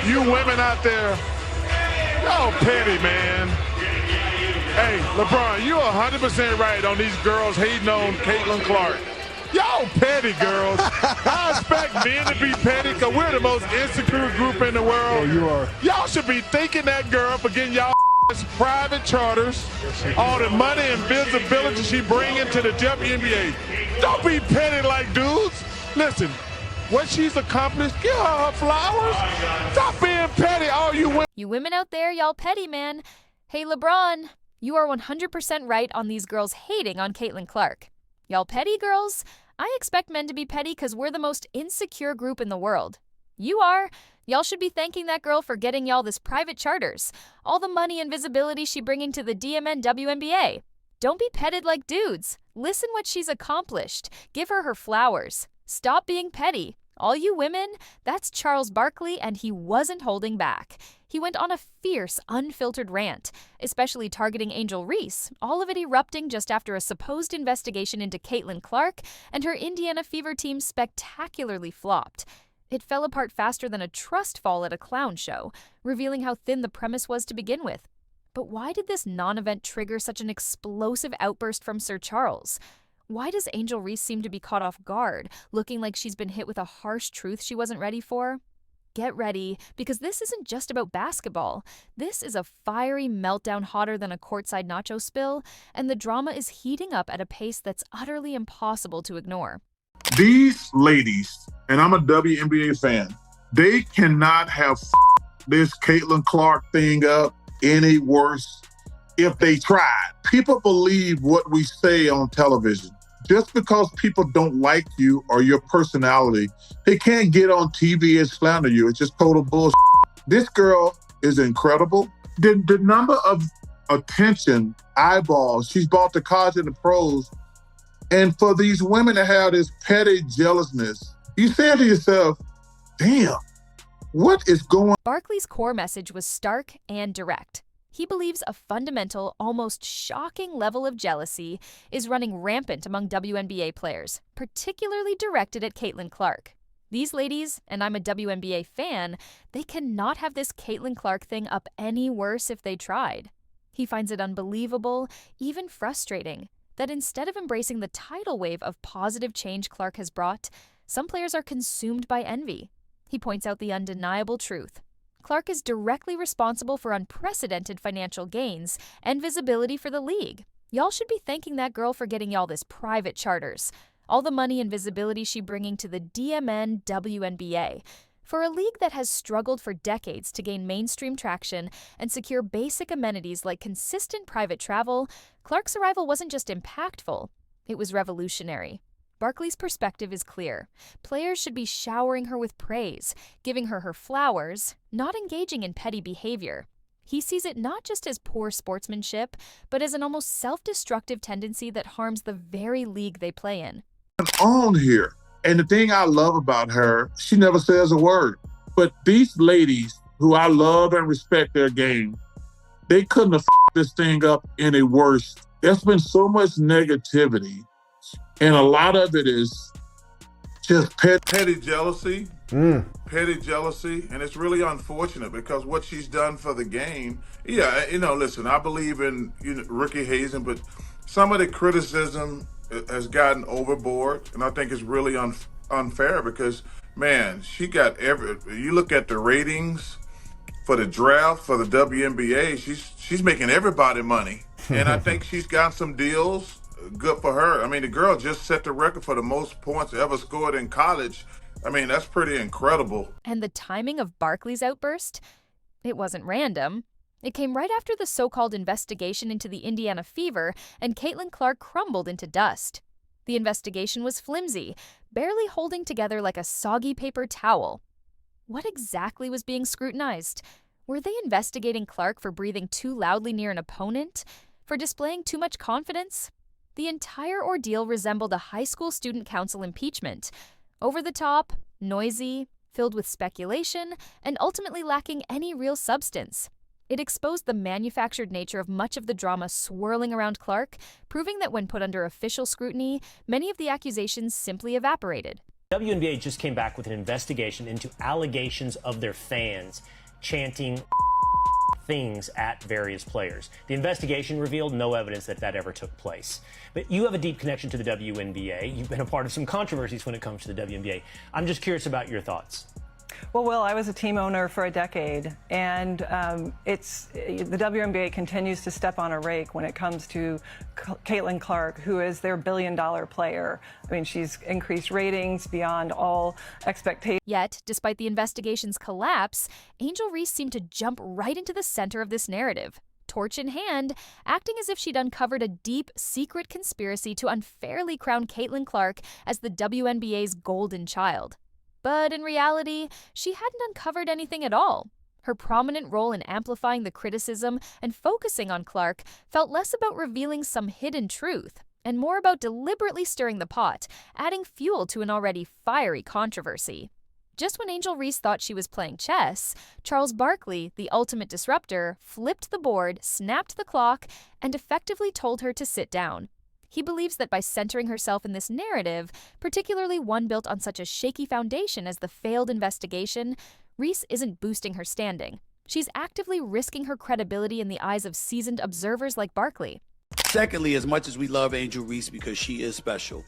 You women out there, y'all petty, man. Hey, LeBron, you're 100% right on these girls hating on Caitlin Clark. Y'all petty, girls. I expect men to be petty because we're the most insecure group in the world. Oh, you are. Y'all should be thanking that girl for getting y'all private charters, all the money and visibility she bringing to the WNBA. Don't be petty like dudes. Listen, what she's accomplished, give her flowers. Stop being petty, all you women. You women out there, y'all petty, man. Hey, LeBron, you are 100% right on these girls hating on Caitlin Clark. Y'all petty girls? I expect men to be petty because we're the most insecure group in the world. You are. Y'all should be thanking that girl for getting y'all this private charters, all the money and visibility she bringing to the DMN WNBA. Don't be petted like dudes. Listen what she's accomplished. Give her flowers. Stop being petty. All you women, that's Charles Barkley, and he wasn't holding back. He went on a fierce, unfiltered rant, especially targeting Angel Reese, all of it erupting just after a supposed investigation into Caitlin Clark and her Indiana Fever team spectacularly flopped. It fell apart faster than a trust fall at a clown show, revealing how thin the premise was to begin with. But why did this non-event trigger such an explosive outburst from Sir Charles? Why does Angel Reese seem to be caught off guard, looking like she's been hit with a harsh truth she wasn't ready for? Get ready, because this isn't just about basketball. This is a fiery meltdown hotter than a courtside nacho spill, and the drama is heating up at a pace that's utterly impossible to ignore. These ladies, and I'm a WNBA fan, they cannot have this Caitlin Clark thing up any worse if they tried. People believe what we say on television. Just because people don't like you or your personality, they can't get on TV and slander you. It's just total bullshit. This girl is incredible. The number of attention, eyeballs she's brought to college and the pros, and for these women to have this petty jealousness, you say to yourself, damn, what is going on? Barkley's core message was stark and direct. He believes a fundamental, almost shocking level of jealousy is running rampant among WNBA players, particularly directed at Caitlin Clark. These ladies, and I'm a WNBA fan, they cannot have this Caitlin Clark thing up any worse if they tried. He finds it unbelievable, even frustrating, that instead of embracing the tidal wave of positive change Clark has brought, some players are consumed by envy. He points out the undeniable truth. Clark is directly responsible for unprecedented financial gains and visibility for the league. Y'all should be thanking that girl for getting y'all this private charters, all the money and visibility she bringing to the DMN WNBA. For a league that has struggled for decades to gain mainstream traction and secure basic amenities like consistent private travel, Clark's arrival wasn't just impactful, it was revolutionary. Barkley's perspective is clear. Players should be showering her with praise, giving her flowers, not engaging in petty behavior. He sees it not just as poor sportsmanship, but as an almost self-destructive tendency that harms the very league they play in. On here. And the thing I love about her, she never says a word. But these ladies, who I love and respect their game, they couldn't have this thing up any worse. There's been so much negativity. And a lot of it is just petty jealousy, petty jealousy. And it's really unfortunate because what she's done for the game, listen, I believe in Ricky Hazen, but some of the criticism has gotten overboard. And I think it's really unfair because, man, she got you look at the ratings for the draft, for the WNBA, she's making everybody money. And I think she's got some deals. Good for her. I mean, the girl just set the record for the most points ever scored in college. I mean, that's pretty incredible. And the timing of Barkley's outburst? It wasn't random. It came right after the so-called investigation into the Indiana Fever, and Caitlin Clark crumbled into dust. The investigation was flimsy, barely holding together like a soggy paper towel. What exactly was being scrutinized? Were they investigating Clark for breathing too loudly near an opponent? For displaying too much confidence? The entire ordeal resembled a high school student council impeachment. Over the top, noisy, filled with speculation, and ultimately lacking any real substance. It exposed the manufactured nature of much of the drama swirling around Clark, proving that when put under official scrutiny, many of the accusations simply evaporated. WNBA just came back with an investigation into allegations of their fans chanting things at various players. The investigation revealed no evidence that that ever took place. But you have a deep connection to the WNBA. You've been a part of some controversies when it comes to the WNBA. I'm just curious about your thoughts. Well, Will, I was a team owner for a decade, and the WNBA continues to step on a rake when it comes to Caitlin Clark, who is their billion-dollar player. I mean, she's increased ratings beyond all expectations. Yet, despite the investigation's collapse, Angel Reese seemed to jump right into the center of this narrative, torch in hand, acting as if she'd uncovered a deep, secret conspiracy to unfairly crown Caitlin Clark as the WNBA's golden child. But in reality, she hadn't uncovered anything at all. Her prominent role in amplifying the criticism and focusing on Clark felt less about revealing some hidden truth and more about deliberately stirring the pot, adding fuel to an already fiery controversy. Just when Angel Reese thought she was playing chess, Charles Barkley, the ultimate disruptor, flipped the board, snapped the clock, and effectively told her to sit down. He believes that by centering herself in this narrative, particularly one built on such a shaky foundation as the failed investigation, Reese isn't boosting her standing. She's actively risking her credibility in the eyes of seasoned observers like Barkley. Secondly, as much as we love Angel Reese because she is special,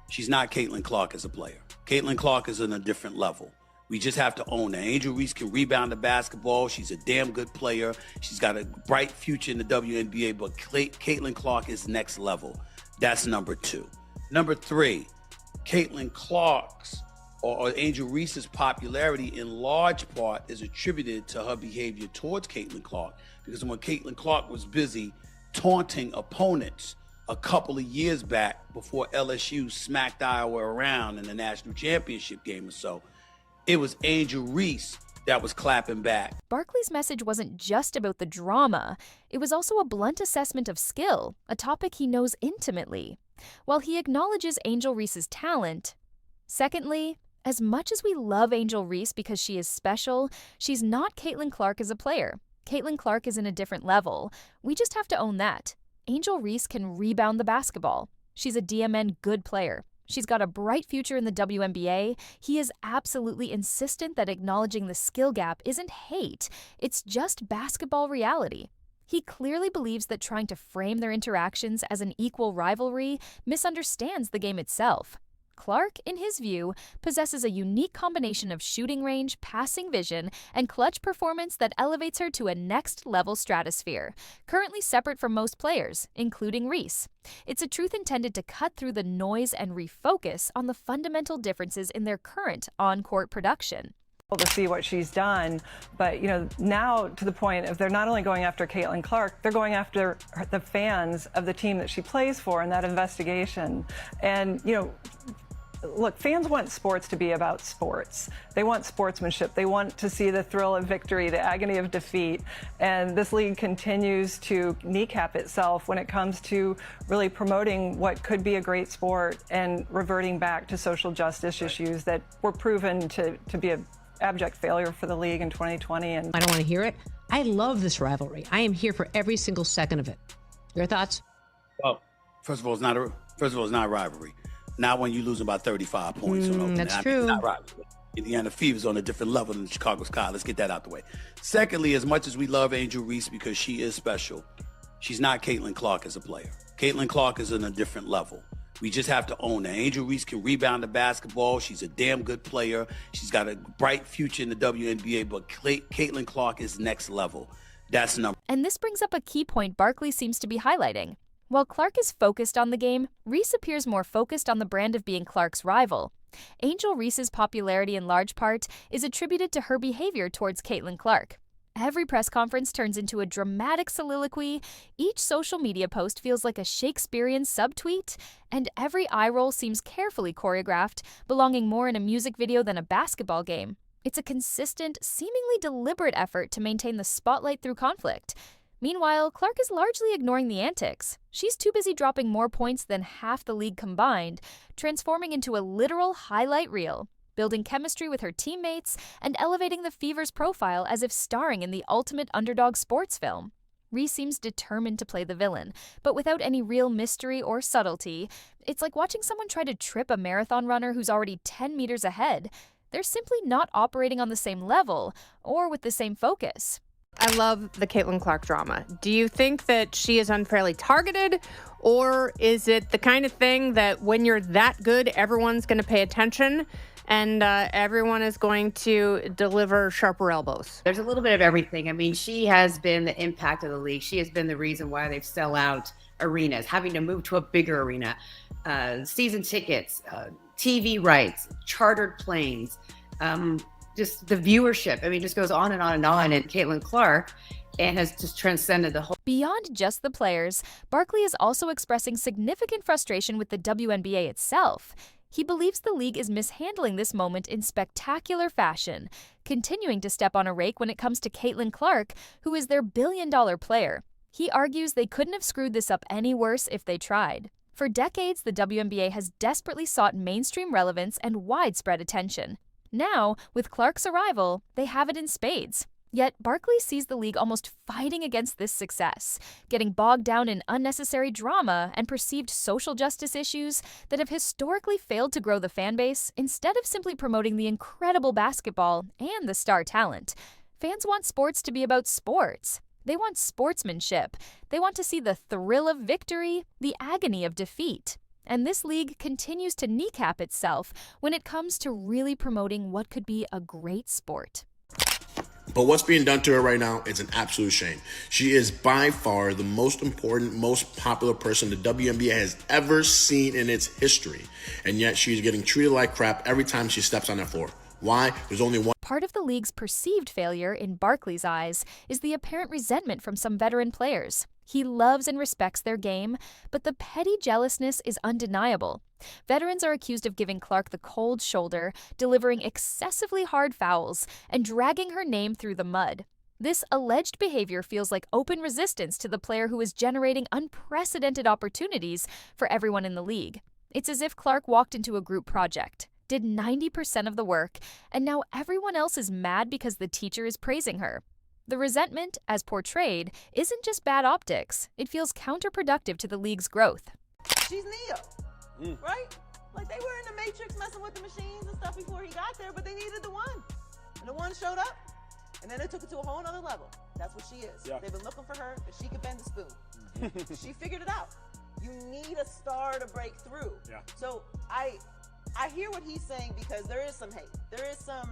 she's not Caitlin Clark as a player. Caitlin Clark is on a different level. We just have to own that. Angel Reese can rebound the basketball. She's a damn good player. She's got a bright future in the WNBA, but Caitlin Clark is next level. That's number two. Number three, Caitlin Clark's or Angel Reese's popularity in large part is attributed to her behavior towards Caitlin Clark. Because when Caitlin Clark was busy taunting opponents a couple of years back before LSU smacked Iowa around in the national championship game or so, it was Angel Reese that was clapping back. Barkley's message wasn't just about the drama. It was also a blunt assessment of skill, a topic he knows intimately. While he acknowledges Angel Reese's talent, secondly, as much as we love Angel Reese because she is special, she's not Caitlin Clark as a player. Caitlin Clark is in a different level. We just have to own that. Angel Reese can rebound the basketball. She's a DMN good player. She's got a bright future in the WNBA. He is absolutely insistent that acknowledging the skill gap isn't hate, it's just basketball reality. He clearly believes that trying to frame their interactions as an equal rivalry misunderstands the game itself. Clark, in his view, possesses a unique combination of shooting range, passing vision, and clutch performance that elevates her to a next-level stratosphere, currently separate from most players, including Reese. It's a truth intended to cut through the noise and refocus on the fundamental differences in their current on-court production. To see what she's done, but now to the point of they're not only going after Caitlin Clark, they're going after the fans of the team that she plays for in that investigation. And look, fans want sports to be about sports. They want sportsmanship. They want to see the thrill of victory, the agony of defeat. And this league continues to kneecap itself when it comes to really promoting what could be a great sport and reverting back to social justice issues that were proven to be an abject failure for the league in 2020. And I don't want to hear it. I love this rivalry. I am here for every single second of it. Your thoughts? Well, first of all, it's not a rivalry. Not when you lose about 35 points. That's true. It's not rivalry. Indiana Fever's on a different level than the Chicago Sky. Let's get that out the way. Secondly, as much as we love Angel Reese because she is special, she's not Caitlin Clark as a player. Caitlin Clark is on a different level. We just have to own that. Angel Reese can rebound the basketball. She's a damn good player. She's got a bright future in the WNBA, but Caitlin Clark is next level. That's number. And this brings up a key point Barkley seems to be highlighting. While Clark is focused on the game, Reese appears more focused on the brand of being Clark's rival. Angel Reese's popularity in large part is attributed to her behavior towards Caitlin Clark. Every press conference turns into a dramatic soliloquy, each social media post feels like a Shakespearean subtweet, and every eye roll seems carefully choreographed, belonging more in a music video than a basketball game. It's a consistent, seemingly deliberate effort to maintain the spotlight through conflict. Meanwhile, Clark is largely ignoring the antics. She's too busy dropping more points than half the league combined, transforming into a literal highlight reel, building chemistry with her teammates, and elevating the Fever's profile as if starring in the ultimate underdog sports film. Reese seems determined to play the villain, but without any real mystery or subtlety. It's like watching someone try to trip a marathon runner who's already 10 meters ahead. They're simply not operating on the same level or with the same focus. I love the Caitlin Clark drama. Do you think that she is unfairly targeted, or is it the kind of thing that when you're that good, everyone's going to pay attention and everyone is going to deliver sharper elbows? There's a little bit of everything. I mean, she has been the impact of the league. She has been the reason why they've sell out arenas, having to move to a bigger arena, season tickets, TV rights, chartered planes, just the viewership. I mean, it just goes on and on and on. And Caitlin Clark has just transcended the whole. Beyond just the players, Barkley is also expressing significant frustration with the WNBA itself. He believes the league is mishandling this moment in spectacular fashion, continuing to step on a rake when it comes to Caitlin Clark, who is their billion-dollar player. He argues they couldn't have screwed this up any worse if they tried. For decades, the WNBA has desperately sought mainstream relevance and widespread attention. Now, with Clark's arrival, they have it in spades. Yet, Barkley sees the league almost fighting against this success, getting bogged down in unnecessary drama and perceived social justice issues that have historically failed to grow the fan base instead of simply promoting the incredible basketball and the star talent. Fans want sports to be about sports. They want sportsmanship. They want to see the thrill of victory, the agony of defeat. And this league continues to kneecap itself when it comes to really promoting what could be a great sport. But what's being done to her right now is an absolute shame. She is by far the most important, most popular person the WNBA has ever seen in its history. And yet she's getting treated like crap every time she steps on that floor. Why? There's only one. Part of the league's perceived failure, in Barkley's eyes, is the apparent resentment from some veteran players. He loves and respects their game, but the petty jealousness is undeniable. Veterans are accused of giving Clark the cold shoulder, delivering excessively hard fouls, and dragging her name through the mud. This alleged behavior feels like open resistance to the player who is generating unprecedented opportunities for everyone in the league. It's as if Clark walked into a group project, did 90% of the work, and now everyone else is mad because the teacher is praising her. The resentment, as portrayed, isn't just bad optics. It feels counterproductive to the league's growth. She's Neo, right? Like, they were in the Matrix messing with the machines and stuff before he got there, but they needed the one. And the one showed up, and then they took it to a whole nother level. That's what she is. Yeah. They've been looking for her, but she could bend the spoon. She figured it out. You need a star to break through. Yeah. So I hear what he's saying, because there is some hate. There is some,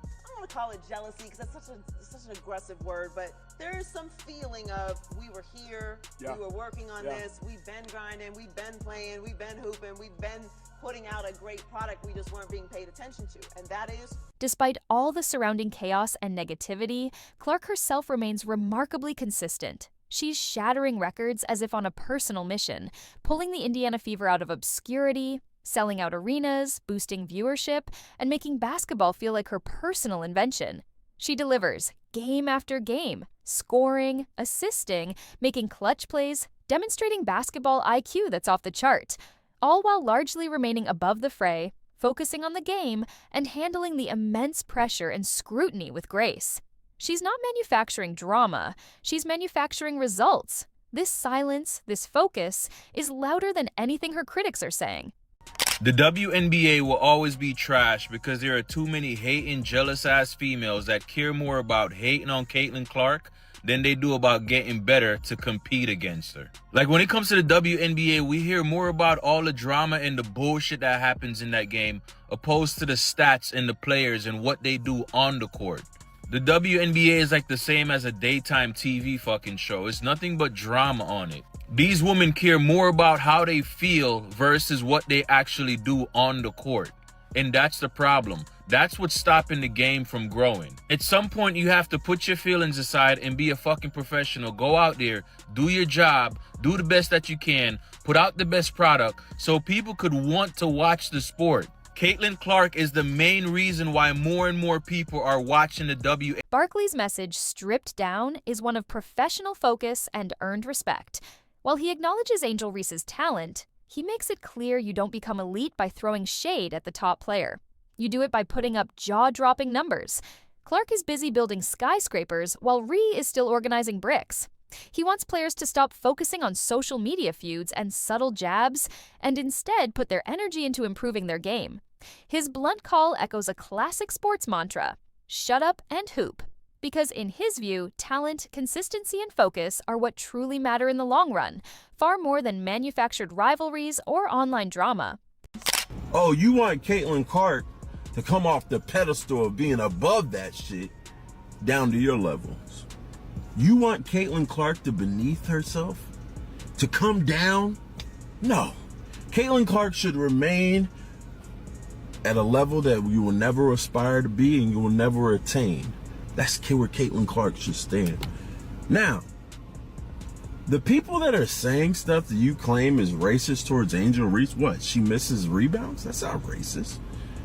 I don't want to call it jealousy because that's such an aggressive word, but there is some feeling of, we were here, we were working on this, we've been grinding, we've been playing, we've been hooping, we've been putting out a great product, we just weren't being paid attention to, and that is. Despite all the surrounding chaos and negativity, Clark herself remains remarkably consistent. She's shattering records as if on a personal mission, pulling the Indiana Fever out of obscurity, selling out arenas, boosting viewership, and making basketball feel like her personal invention. She delivers game after game, scoring, assisting, making clutch plays, demonstrating basketball IQ that's off the chart, all while largely remaining above the fray, focusing on the game, and handling the immense pressure and scrutiny with grace. She's not manufacturing drama, she's manufacturing results. This silence, this focus, is louder than anything her critics are saying. The WNBA will always be trash because there are too many hating, jealous-ass females that care more about hating on Caitlin Clark than they do about getting better to compete against her. Like, when it comes to the WNBA, we hear more about all the drama and the bullshit that happens in that game, opposed to the stats and the players and what they do on the court. The WNBA is like the same as a daytime TV fucking show. It's nothing but drama on it. These women care more about how they feel versus what they actually do on the court. And that's the problem. That's what's stopping the game from growing. At some point, you have to put your feelings aside and be a fucking professional. Go out there, do your job, do the best that you can, put out the best product so people could want to watch the sport. Caitlin Clark is the main reason why more and more people are watching the WNBA. Barkley's message, stripped down, is one of professional focus and earned respect. While he acknowledges Angel Reese's talent, he makes it clear you don't become elite by throwing shade at the top player. You do it by putting up jaw-dropping numbers. Clark is busy building skyscrapers while Ree is still organizing bricks. He wants players to stop focusing on social media feuds and subtle jabs and instead put their energy into improving their game. His blunt call echoes a classic sports mantra: shut up and hoop. Because in his view, talent, consistency, and focus are what truly matter in the long run, far more than manufactured rivalries or online drama. Oh, you want Caitlin Clark to come off the pedestal of being above that shit down to your levels. You want Caitlin Clark to beneath herself? To come down? No. Caitlin Clark should remain at a level that you will never aspire to be and you will never attain. That's where Caitlin Clark should stand. Now, the people that are saying stuff that you claim is racist towards Angel Reese, what? She misses rebounds? That's not racist.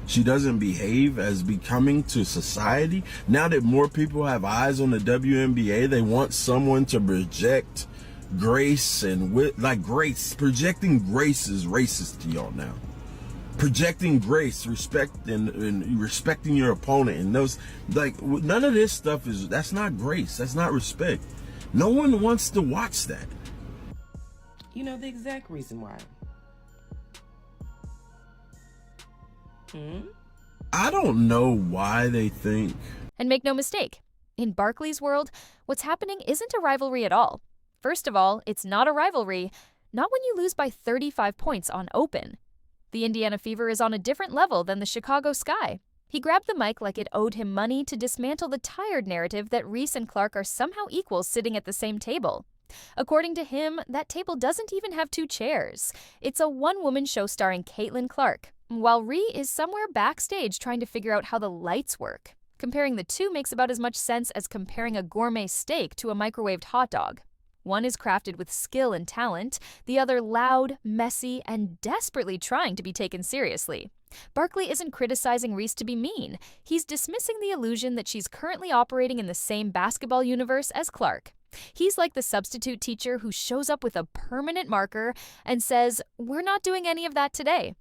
She doesn't behave as becoming to society. Now that more people have eyes on the WNBA, they want someone to project grace and grace. Projecting grace is racist to y'all now. Projecting grace, respect, and respecting your opponent, and those, none of this stuff that's not grace. That's not respect. No one wants to watch that. You know the exact reason why. I don't know why they think. And make no mistake, in Barkley's world, what's happening isn't a rivalry at all. First of all, it's not a rivalry, not when you lose by 35 points on open. The Indiana Fever is on a different level than the Chicago Sky. He grabbed the mic like it owed him money to dismantle the tired narrative that Reese and Clark are somehow equals sitting at the same table. According to him, that table doesn't even have two chairs. It's a one-woman show starring Caitlin Clark, while Ree is somewhere backstage trying to figure out how the lights work. Comparing the two makes about as much sense as comparing a gourmet steak to a microwaved hot dog. One is crafted with skill and talent, the other loud, messy, and desperately trying to be taken seriously. Barkley isn't criticizing Reese to be mean. He's dismissing the illusion that she's currently operating in the same basketball universe as Clark. He's like the substitute teacher who shows up with a permanent marker and says, "We're not doing any of that today."